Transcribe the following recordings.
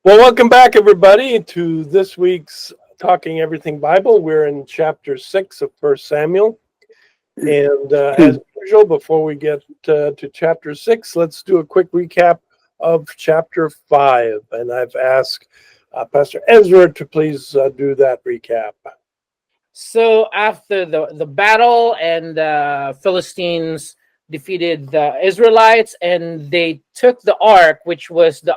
Well, welcome back, everybody, to this week's Talking Everything Bible. We're in chapter 6 of First Samuel. And as usual, before we get to chapter 6, let's do a quick recap of chapter 5. And I've asked Pastor Ezra to please do that recap. So after the battle and the Philistines defeated the Israelites, and they took the ark, which was the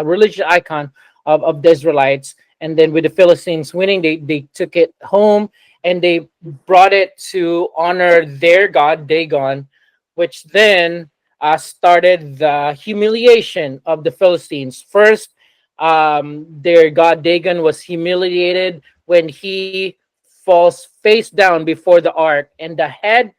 religious icon of the Israelites, and then with the Philistines winning, they took it home and they brought it to honor their god Dagon, which then started the humiliation of the Philistines. First, their god Dagon was humiliated when he falls face down before the ark, and the head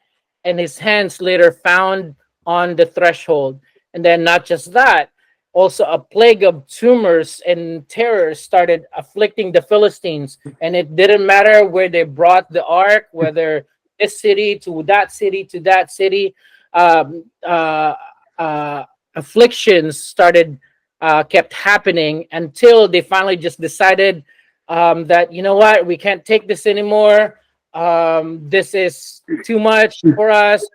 and his hands later found on the threshold. And then, not just that, also a plague of tumors and terrors started afflicting the Philistines. And it didn't matter where they brought the ark, whether this city to that city to that city, um, uh, afflictions started kept happening until they finally just decided that, you know what, we can't take this anymore. This is too much for us.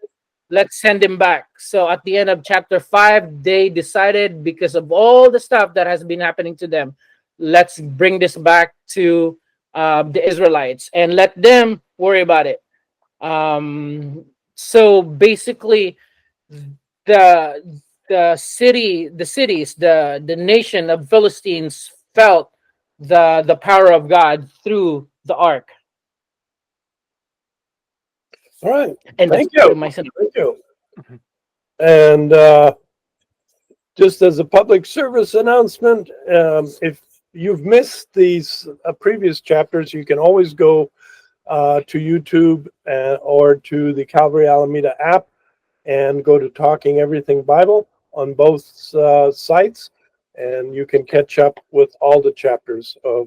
Let's send him back. So at the end of chapter 5, they decided, because of all the stuff that has been happening to them, let's bring this back to the Israelites and let them worry about it. So basically, the the cities, the nation of Philistines felt the power of God through the ark. All right. And that's Thank you. my son. Thank you. And just as a public service announcement, if you've missed these previous chapters, you can always go to YouTube or to the Calvary Alameda app and go to Talking Everything Bible on both sites, and you can catch up with all the chapters of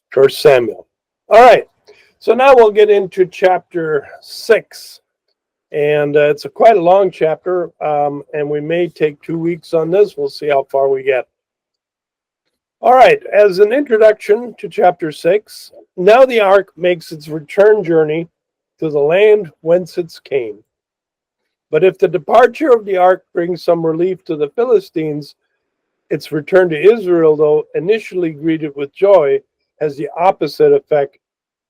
First Samuel. All right, so now we'll get into chapter 6. And it's quite a long chapter, and we may take 2 weeks on this. We'll see how far we get. All right, as an introduction to chapter 6, now the ark makes its return journey to the land whence it came. But if the departure of the ark brings some relief to the Philistines, its return to Israel, though initially greeted with joy, has the opposite effect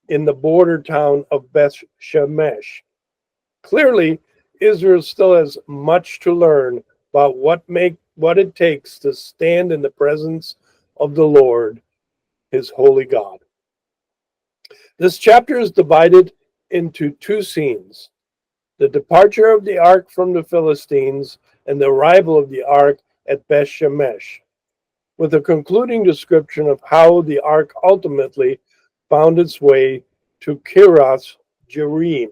in the border town of Beth Shemesh. Clearly, Israel still has much to learn about what it takes to stand in the presence of the Lord, his holy God. This chapter is divided into 2 scenes: the departure of the ark from the Philistines and the arrival of the ark at Beth Shemesh, with a concluding description of how the ark ultimately found its way to Kirath Jearim.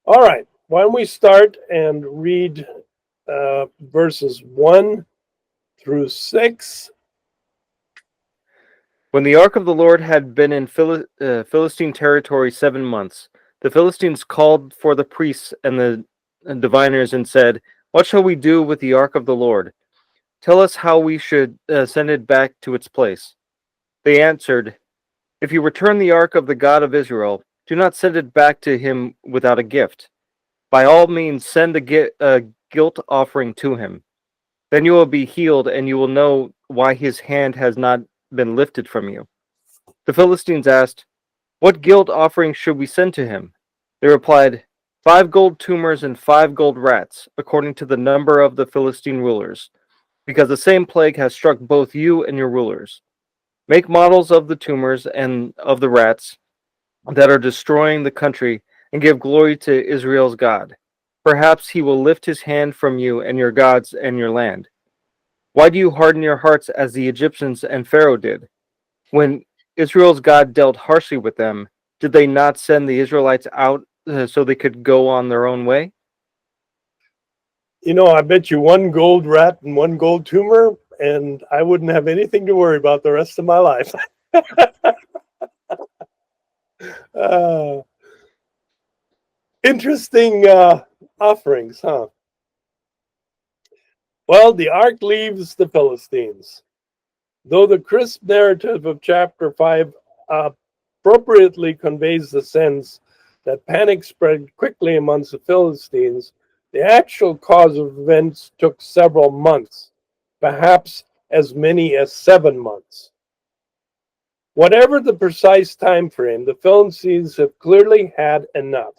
All right, why don't we start and read verses 1 through 6. When the ark of the Lord had been in Philistine territory 7 months, the Philistines called for the priests and the diviners and said, "What shall we do with the ark of the Lord? Tell us how we should send it back to its place." They answered, "If you return the ark of the God of Israel, do not send it back to him without a gift. By all means, send a guilt offering to him. Then you will be healed, and you will know why his hand has not been lifted from you." The Philistines asked, "What guilt offering should we send to him?" They replied, 5 gold tumors and 5 gold rats, according to the number of the Philistine rulers, because the same plague has struck both you and your rulers. Make models of the tumors and of the rats that are destroying the country, and give glory to Israel's God. Perhaps he will lift his hand from you and your gods and your land. Why do you harden your hearts as the Egyptians and Pharaoh did? When Israel's God dealt harshly with them, did they not send the Israelites out so they could go on their own way? You know, I bet you 1 gold rat and 1 gold tumor, and I wouldn't have anything to worry about the rest of my life. uh, Interesting offerings, huh? Well, the ark leaves the Philistines. Though the crisp narrative of chapter 5 appropriately conveys the sense that panic spread quickly amongst the Philistines, the actual cause of events took several months, perhaps as many as 7 months. Whatever the precise time frame, the Philistines have clearly had enough,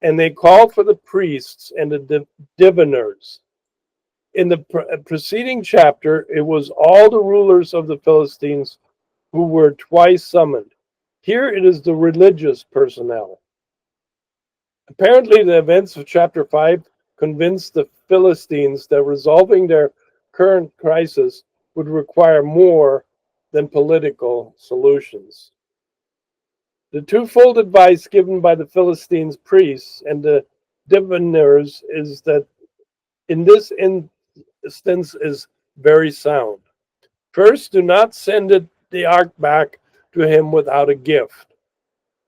and they call for the priests and the diviners. In the preceding chapter, it was all the rulers of the Philistines who were twice summoned. Here it is the religious personnel. Apparently, the events of chapter 5 convinced the Philistines that resolving their current crisis would require more than political solutions. The twofold advice given by the Philistines priests and the diviners is that in this instance is very sound. First, do not send the ark back to him without a gift.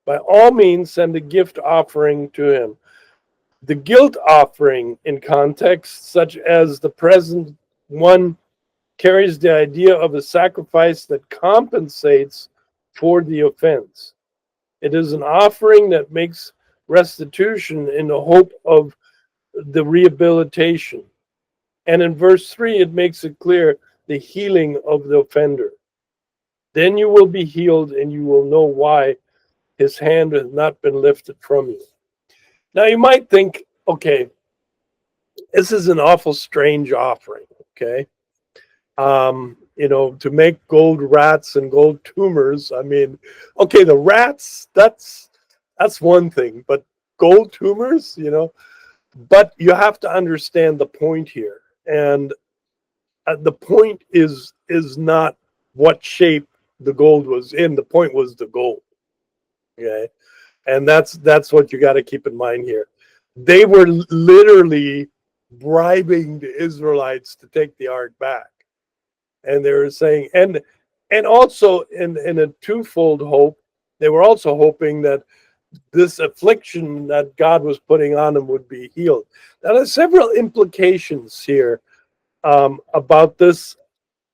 By all means, send a gift offering to him. The guilt offering, in context such as the present one, carries the idea of a sacrifice that compensates for the offense. It is an offering that makes restitution in the hope of the rehabilitation. And in verse 3, it makes it clear the healing of the offender. Then you will be healed and you will know why his hand has not been lifted from you. Now you might think, okay, this is an awful strange offering, okay? To make gold rats and gold tumors. I mean, okay, the rats, that's one thing, but gold tumors, but you have to understand the point here. And the point is not what shape the gold was in. The point was the gold. Okay. And that's what you got to keep in mind here. They were literally bribing the Israelites to take the ark back. And they were saying, and also in a twofold hope, they were also hoping that this affliction that God was putting on them would be healed. Now, there's several implications here about this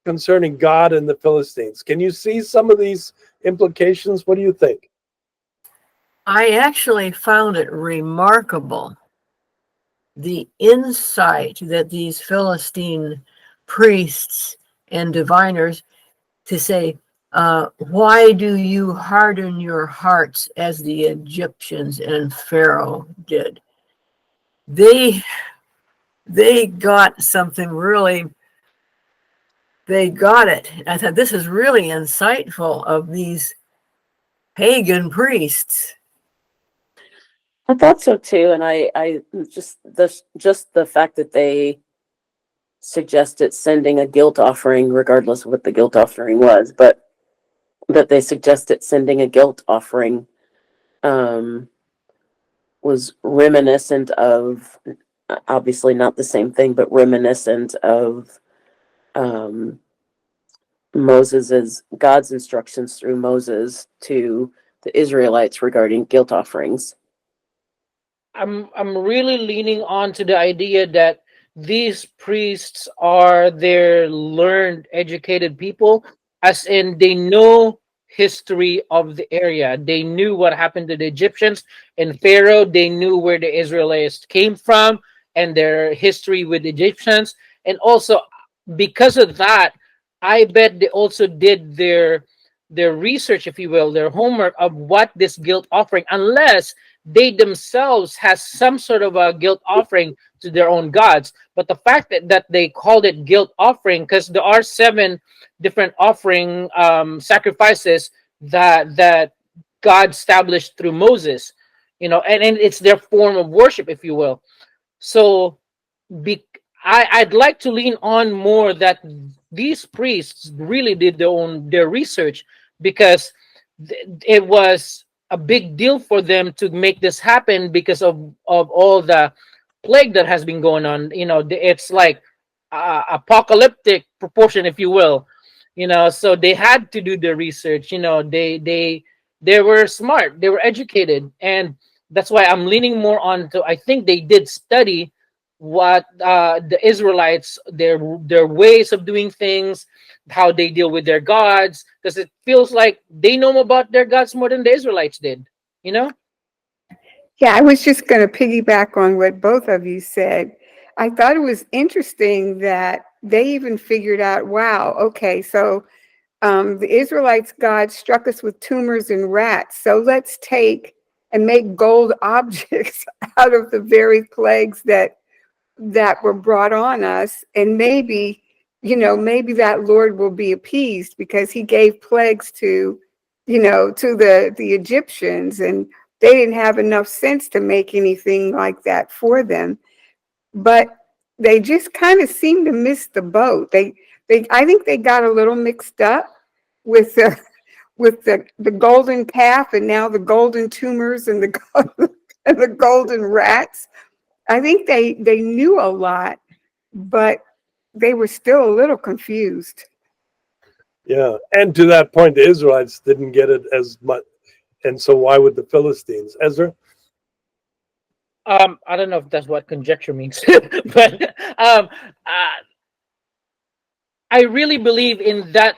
concerning God and the Philistines. Can you see some of these implications? What do you think? I actually found it remarkable, the insight that these Philistine priests and diviners to say, why do you harden your hearts as the Egyptians and Pharaoh did? They got something really, they got it. I thought this is really insightful of these pagan priests. I thought so too, and I just the fact that they suggested sending a guilt offering, regardless of what the guilt offering was, but that they suggested sending a guilt offering was reminiscent of, obviously not the same thing, but reminiscent of God's instructions through Moses to the Israelites regarding guilt offerings. I'm really leaning on to the idea that these priests are their learned, educated people, as in they know history of the area. They knew what happened to the Egyptians and Pharaoh. They knew where the Israelites came from and their history with the Egyptians. And also because of that, I bet they also did their research, if you will, their homework of what this guilt offering, unless they themselves has some sort of a guilt offering to their own gods. But the fact that they called it guilt offering, because there are 7 different offering sacrifices that God established through Moses, and it's their form of worship, if you will. So I'd like to lean on more that these priests really did their research, because it was a big deal for them to make this happen because of all the plague that has been going on. It's like apocalyptic proportion, if you will. So they had to do the research. They were smart, they were educated, and that's why I'm leaning more on to, I think they did study what the Israelites, their ways of doing things, how they deal with their gods, because it feels like they know about their gods more than the Israelites did. You know? Yeah, I was just going to piggyback on what both of you said. I thought it was interesting that they even figured out, wow, okay, so the Israelites' God struck us with tumors and rats. So let's take and make gold objects out of the very plagues that were brought on us. And maybe, maybe that Lord will be appeased because he gave plagues to the Egyptians, and they didn't have enough sense to make anything like that for them. But they just kind of seemed to miss the boat. I think they got a little mixed up with the golden calf, and now the golden tumors and and the golden rats. I think they knew a lot, but they were still a little confused. Yeah, and to that point, the Israelites didn't get it as much, and so why would the Philistines? Ezra? I don't know if that's what conjecture means, but I really believe in that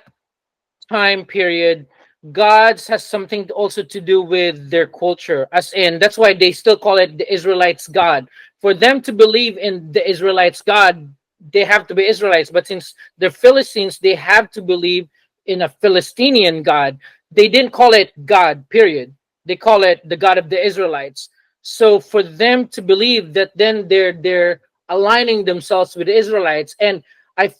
time period, gods has something also to do with their culture. As in, that's why they still call it the Israelites' God. For them to believe in the Israelites' God, they have to be Israelites. But since they're Philistines, they have to believe in a Philistinian God. They didn't call it God, period. They call it the God of the Israelites. So for them to believe that, then they're aligning themselves with the Israelites. And I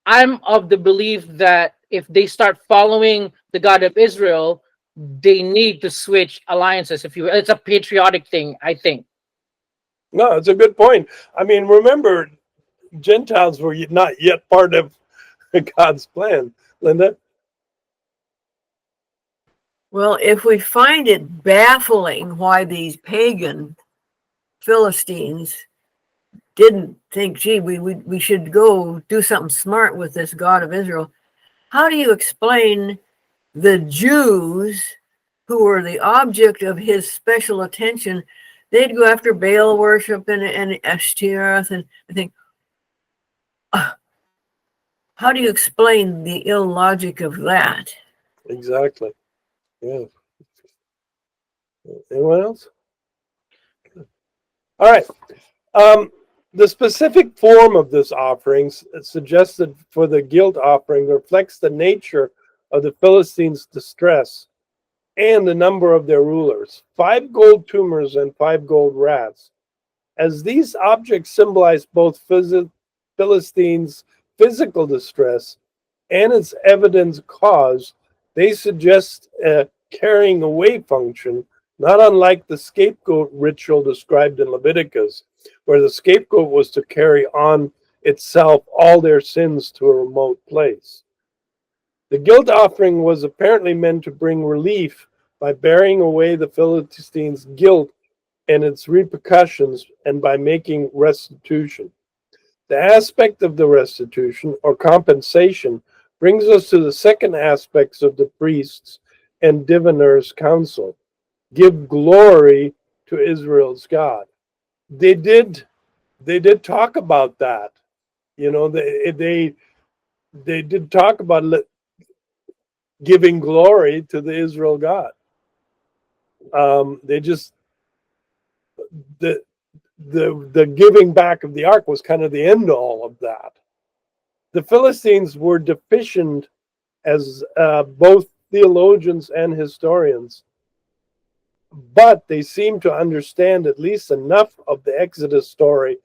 I'm of the belief that if they start following the God of Israel, they need to switch alliances. If you will, it's a patriotic thing, I think. No, it's a good point. I mean, remember, Gentiles were not yet part of God's plan. Linda? Well, if we find it baffling why these pagan Philistines didn't think, gee, we should go do something smart with this God of Israel, how do you explain the Jews who were the object of his special attention? They'd go after Baal worship and Ashtaroth, and I think, how do you explain the illogic of that? Exactly. Yeah. Anyone else? All right. The specific form of this offering suggested for the guilt offering reflects the nature of the Philistines' distress and the number of their rulers: 5 gold tumors and 5 gold rats. As these objects symbolize both Philistines' physical distress and its evident cause, they suggest a carrying away function, not unlike the scapegoat ritual described in Leviticus, where the scapegoat was to carry on itself all their sins to a remote place. The guilt offering was apparently meant to bring relief by bearing away the Philistines' guilt and its repercussions, and by making restitution. The aspect of the restitution or compensation brings us to the second aspects of the priests and diviners' council: give glory to Israel's God. They did talk about that. You know, they did talk about giving glory to the Israel God. They just the the giving back of the ark was kind of the end all of that. The Philistines were deficient as both theologians and historians, but they seem to understand at least enough of the Exodus story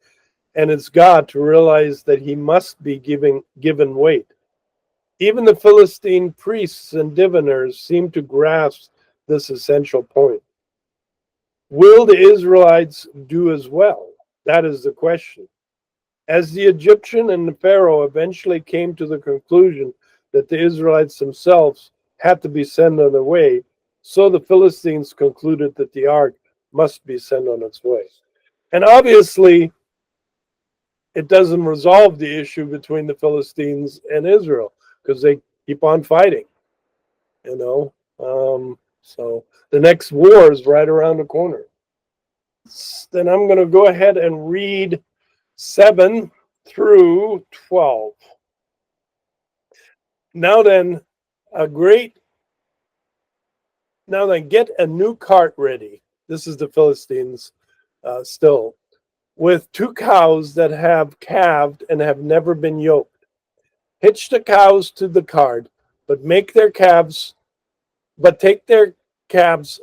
and its God to realize that he must be given weight. Even the Philistine priests and diviners seem to grasp this essential point. Will the Israelites do as well? That is the question. As the Egyptian and the Pharaoh eventually came to the conclusion that the Israelites themselves had to be sent on their way, so the Philistines concluded that the ark must be sent on its way. And obviously, it doesn't resolve the issue between the Philistines and Israel because they keep on fighting, you know. So the next war is right around the corner. Then I'm going to go ahead and read 7 through 12. Now then, get a new cart ready. This is the Philistines still, with 2 cows that have calved and have never been yoked. Hitch the cows to the cart, but take their calves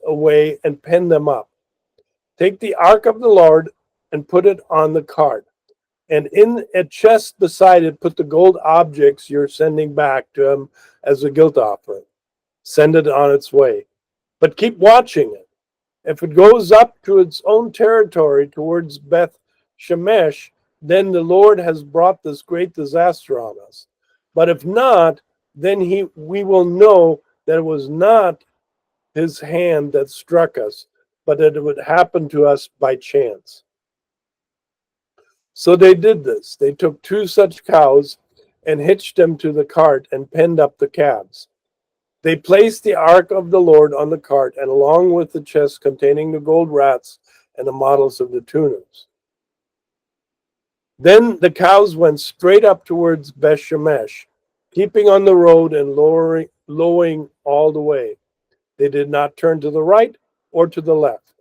away and pen them up. Take the ark of the Lord and put it on the cart. And in a chest beside it, put the gold objects you're sending back to him as a guilt offering. Send it on its way. But keep watching it. If it goes up to its own territory towards Beth Shemesh, then the Lord has brought this great disaster on us. But if not, then we will know that it was not his hand that struck us, but that it would happen to us by chance. So they did this. They took 2 such cows and hitched them to the cart and penned up the calves. They placed the ark of the Lord on the cart, and along with the chest containing the gold rats and the models of the tuners. Then the cows went straight up towards Beth Shemesh, keeping on the road and lowing all the way. They did not turn to the right or to the left.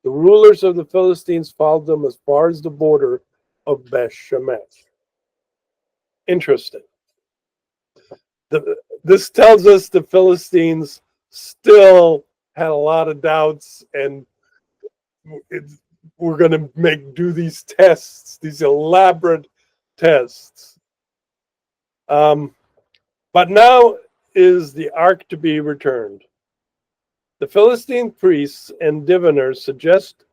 The rulers of the Philistines followed them as far as the border of Beth Shemesh. Interesting. This tells us the Philistines still had a lot of doubts, and we're going to do these tests, these elaborate tests. But now is the ark to be returned. The Philistine priests and diviners suggest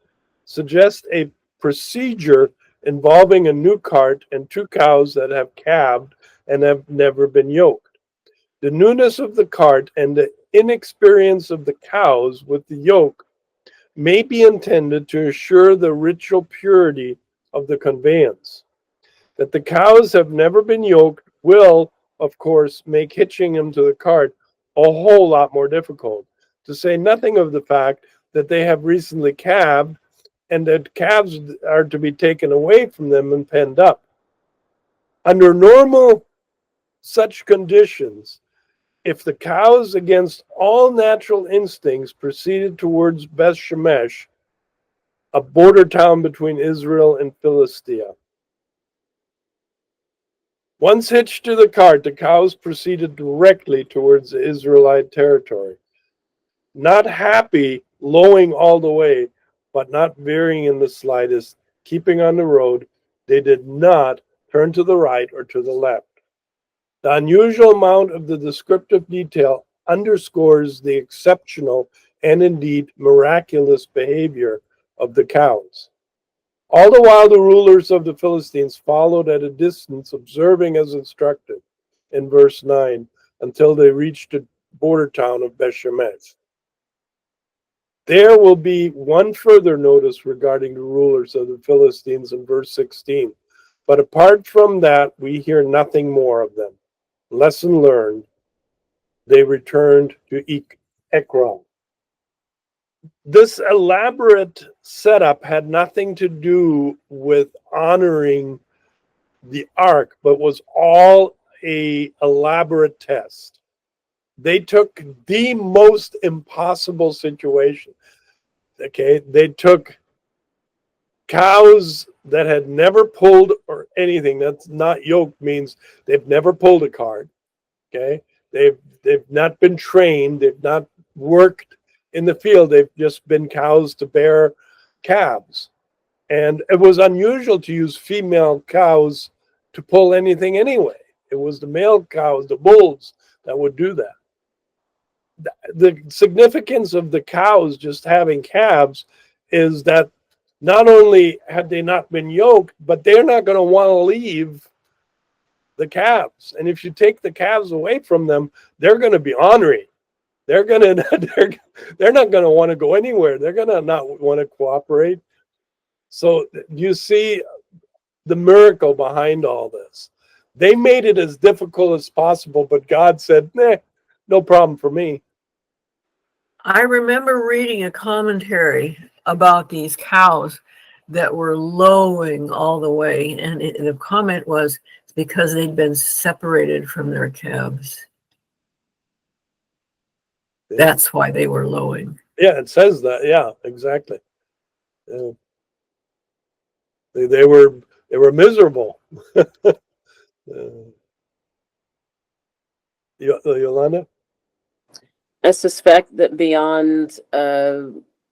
a procedure involving a new cart and 2 cows that have calved and have never been yoked. The newness of the cart and the inexperience of the cows with the yoke may be intended to assure the ritual purity of the conveyance. That the cows have never been yoked will, of course, make hitching them to the cart a whole lot more difficult, to say nothing of the fact that they have recently calved and that calves are to be taken away from them and penned up. Under normal such conditions, if the cows, against all natural instincts, proceeded towards Beth Shemesh, a border town between Israel and Philistia. Once hitched to the cart, the cows proceeded directly towards the Israelite territory. Not happy, lowing all the way, but not veering in the slightest, keeping on the road, they did not turn to the right or to the left. The unusual amount of the descriptive detail underscores the exceptional and indeed miraculous behavior of the cows. All the while, the rulers of the Philistines followed at a distance, observing as instructed in verse 9, until they reached the border town of Beth-Shemesh. There will be one further notice regarding the rulers of the Philistines in verse 16, but apart from that, we hear nothing more of them. Lesson learned, they returned to Ekron. This elaborate setup had nothing to do with honoring the ark, but was all a elaborate test. They took the most impossible situation. Okay, they took cows that had never pulled or anything. That's not yoked, means they've never pulled a cart. Okay, they've not been trained. They've not worked in the field. They've just been cows to bear calves, and it was unusual to use female cows to pull anything anyway. It was the male cows, the bulls, that would do that. The significance of the cows just having calves is that not only had they not been yoked, but they're not going to want to leave the calves. And if you take the calves away from them, they're going to be ornery. They're not going to want to go anywhere. They're going to not want to cooperate. So you see the miracle behind all this. They made it as difficult as possible, but God said, "Nah, no problem for me." I remember reading a commentary about these cows that were lowing all the way, and the comment was because they'd been separated from their calves. That's why they were lowing. Yeah, it says that. Yeah, exactly. Yeah. They were miserable. Yolanda? I suspect that beyond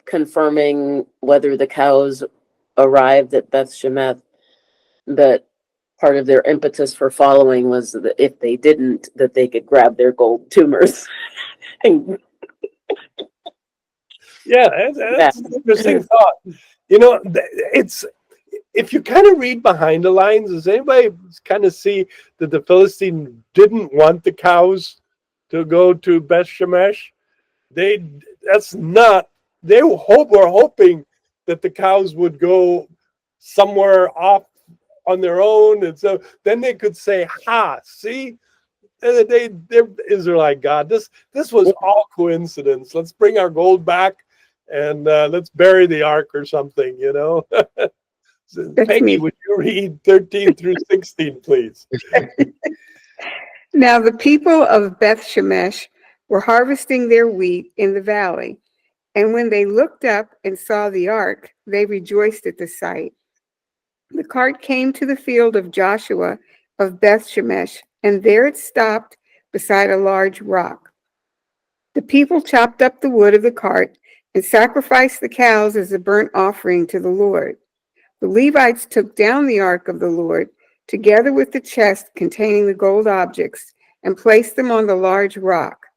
confirming whether the cows arrived at Beth Shemesh, that part of their impetus for following was that if they didn't, that they could grab their gold tumors. And Yeah, that's an interesting thought. You know, it's if you kind of read behind the lines, does anybody kind of see that the Philistine didn't want the cows to go to Beth Shemesh? That's not. They were hoping that the cows would go somewhere off on their own, and so then they could say, "Ha! See, they're Israelite God. This was all coincidence. Let's bring our gold back, and let's bury the ark or something." You know. Peggy, me. would you read 13 through 16, please? Now the people of Beth Shemesh were harvesting their wheat in the valley, and when they looked up and saw the ark, they rejoiced at the sight. The cart came to the field of Joshua of Beth Shemesh, and there it stopped beside a large rock. The people chopped up the wood of the cart and sacrificed the cows as a burnt offering to the Lord. The Levites took down the ark of the Lord, together with the chest containing the gold objects, and placed them on the large rock.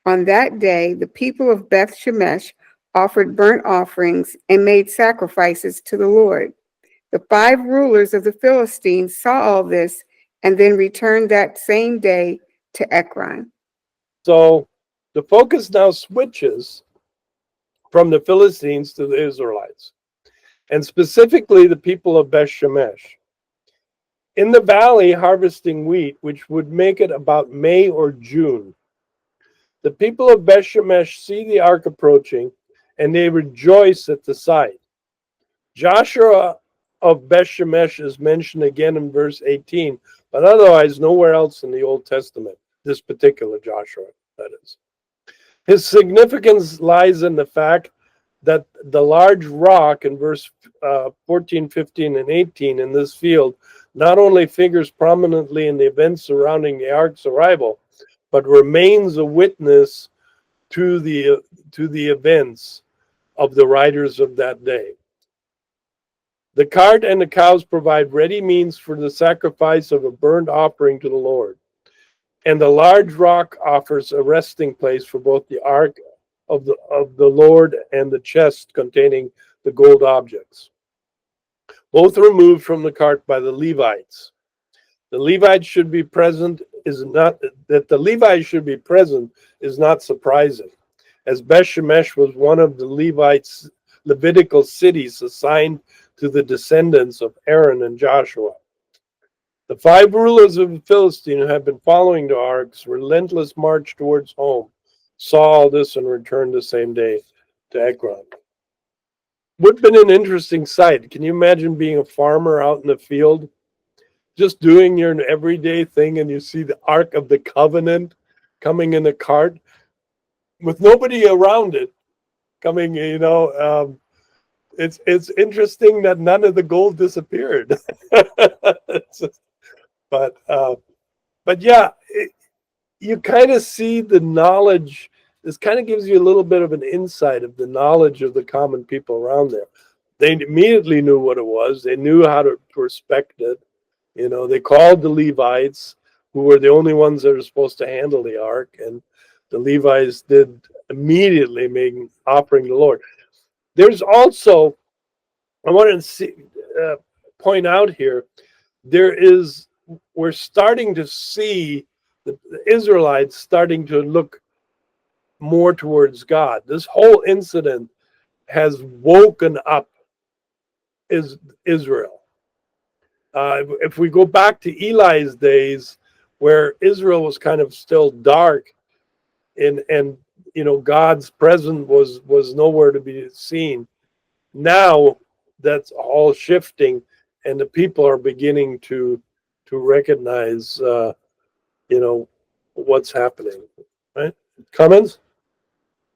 On that day, the people of Beth Shemesh offered burnt offerings and made sacrifices to the Lord. The 5 rulers of the Philistines saw all this and then returned that same day to Ekron. So the focus now switches from the Philistines to the Israelites, and specifically the people of Beth Shemesh. In the valley, harvesting wheat, which would make it about May or June. The people of Beth Shemesh see the ark approaching, and they rejoice at the sight. Joshua of Beth Shemesh is mentioned again in verse 18, but otherwise nowhere else in the Old Testament, this particular Joshua, that is. His significance lies in the fact that the large rock in verse 14, 15, and 18 in this field not only figures prominently in the events surrounding the ark's arrival, but remains a witness to the events of the riders of that day. The cart and the cows provide ready means for the sacrifice of a burnt offering to the Lord. And the large rock offers a resting place for both the ark of the Lord and the chest containing the gold objects. Both are removed from the cart by the Levites. The Levites should be present is not that the Levites should be present is not surprising, as Beth Shemesh was one of the Levitical cities assigned to the descendants of Aaron and Joshua. The 5 rulers of the Philistine who had been following the ark's relentless march towards home saw all this and returned the same day to Ekron. Would have been an interesting sight. Can you imagine being a farmer out in the field, just doing your everyday thing, and you see the Ark of the Covenant coming in a cart with nobody around it coming, it's interesting that none of the gold disappeared. But yeah, you kind of see the knowledge. This kind of gives you a little bit of an insight of the knowledge of the common people around there. They immediately knew what it was. They knew how to respect it. They called the Levites, who were the only ones that are supposed to handle the ark, and the Levites did immediately make an offering to the Lord. There's also, I want to point out here, we're starting to see the Israelites starting to look more towards God. This whole incident has woken up Israel. If we go back to Eli's days, where Israel was kind of still dark, and God's presence was nowhere to be seen. Now that's all shifting, and the people are beginning to recognize, what's happening. Right? Comments?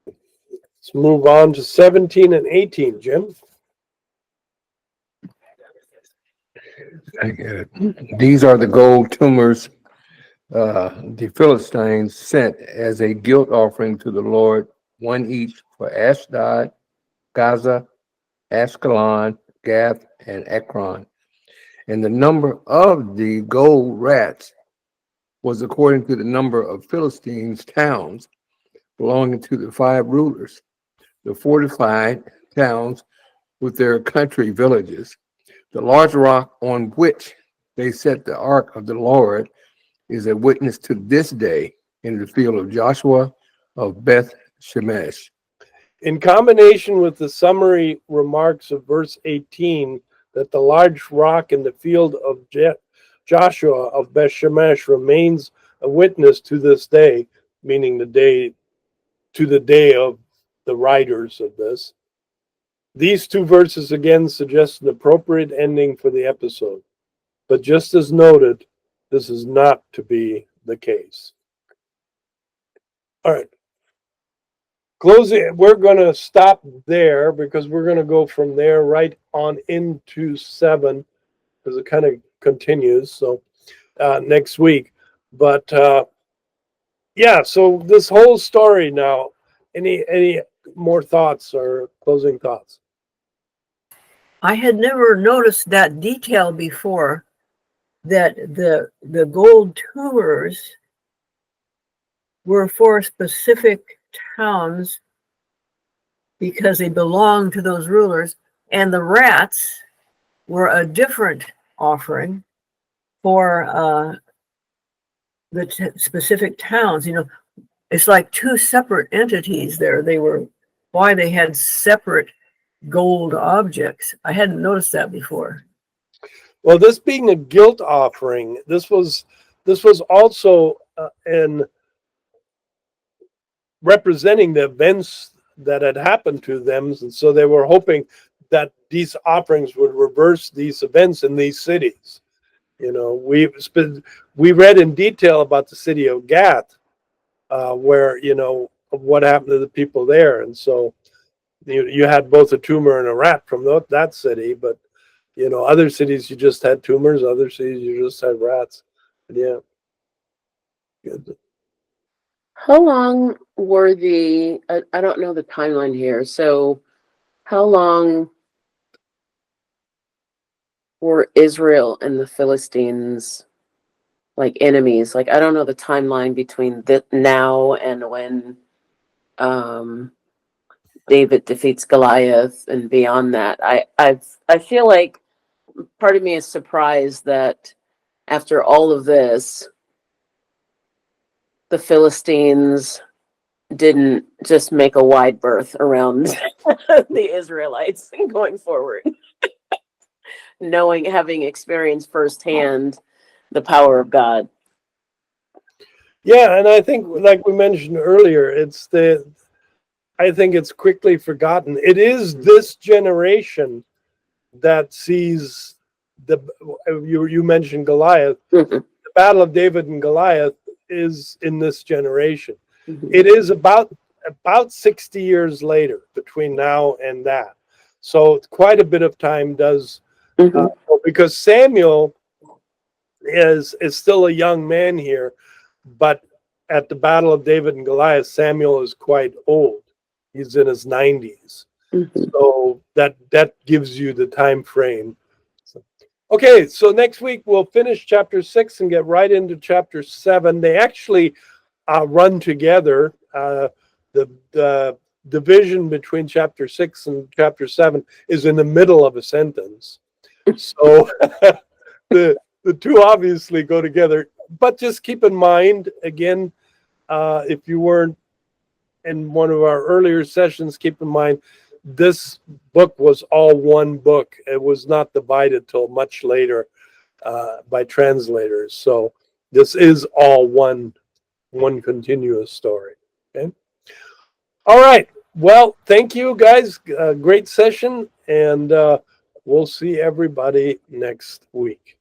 Let's move on to 17 and 18, Jim. I get it. These are the gold tumors the Philistines sent as a guilt offering to the Lord, one each for Ashdod, Gaza, Ashkelon, Gath, and Ekron. And the number of the gold rats was according to the number of Philistines' towns belonging to the 5 rulers, the fortified towns with their country villages. The large rock on which they set the ark of the Lord is a witness to this day in the field of Joshua of Beth Shemesh. In combination with the summary remarks of verse 18, that the large rock in the field of Joshua of Beth Shemesh remains a witness to this day, meaning the day of the writers of this. These 2 verses again suggest an appropriate ending for the episode. But just as noted, this is not to be the case. All right. Closing, we're going to stop there because we're going to go from there right on into 7 because it kind of continues. So next week. But yeah, so this whole story now, any more thoughts or closing thoughts? I had never noticed that detail before, that the gold tumors were for specific towns because they belonged to those rulers, and the rats were a different offering for the specific towns. It's like 2 separate entities there. Why they had separate gold objects. I hadn't noticed that before. Well, this being a guilt offering, this was also in representing the events that had happened to them, and so they were hoping that these offerings would reverse these events in these cities. We read in detail about the city of Gath, where what happened to the people there, and so you had both a tumor and a rat from that city, but other cities you just had tumors, other cities you just had rats. And yeah. Good. How long were I don't know the timeline here. So how long were Israel and the Philistines like enemies? Like, I don't know the timeline between now and when David defeats Goliath and beyond that. I feel like part of me is surprised that after all of this, the Philistines didn't just make a wide berth around the Israelites going forward, having experienced firsthand the power of God. Yeah, and I think, like we mentioned earlier, I think it's quickly forgotten. It is this generation that sees you mentioned Goliath. Mm-hmm. The Battle of David and Goliath is in this generation. Mm-hmm. It is about 60 years later between now and that. So quite a bit of time does, because Samuel is still a young man here, but at the Battle of David and Goliath, Samuel is quite old. He's in his 90s. Mm-hmm. So that gives you the time frame. Okay, so next week we'll finish chapter 6 and get right into chapter 7. They actually run together. The division between chapter 6 and chapter 7 is in the middle of a sentence. So the 2 obviously go together. But just keep in mind, again, if you weren't in one of our earlier sessions, keep in mind this book was all one book. It was not divided till much later by translators. So this is all one continuous story. Okay. All right. Well, thank you guys. Great session, and we'll see everybody next week.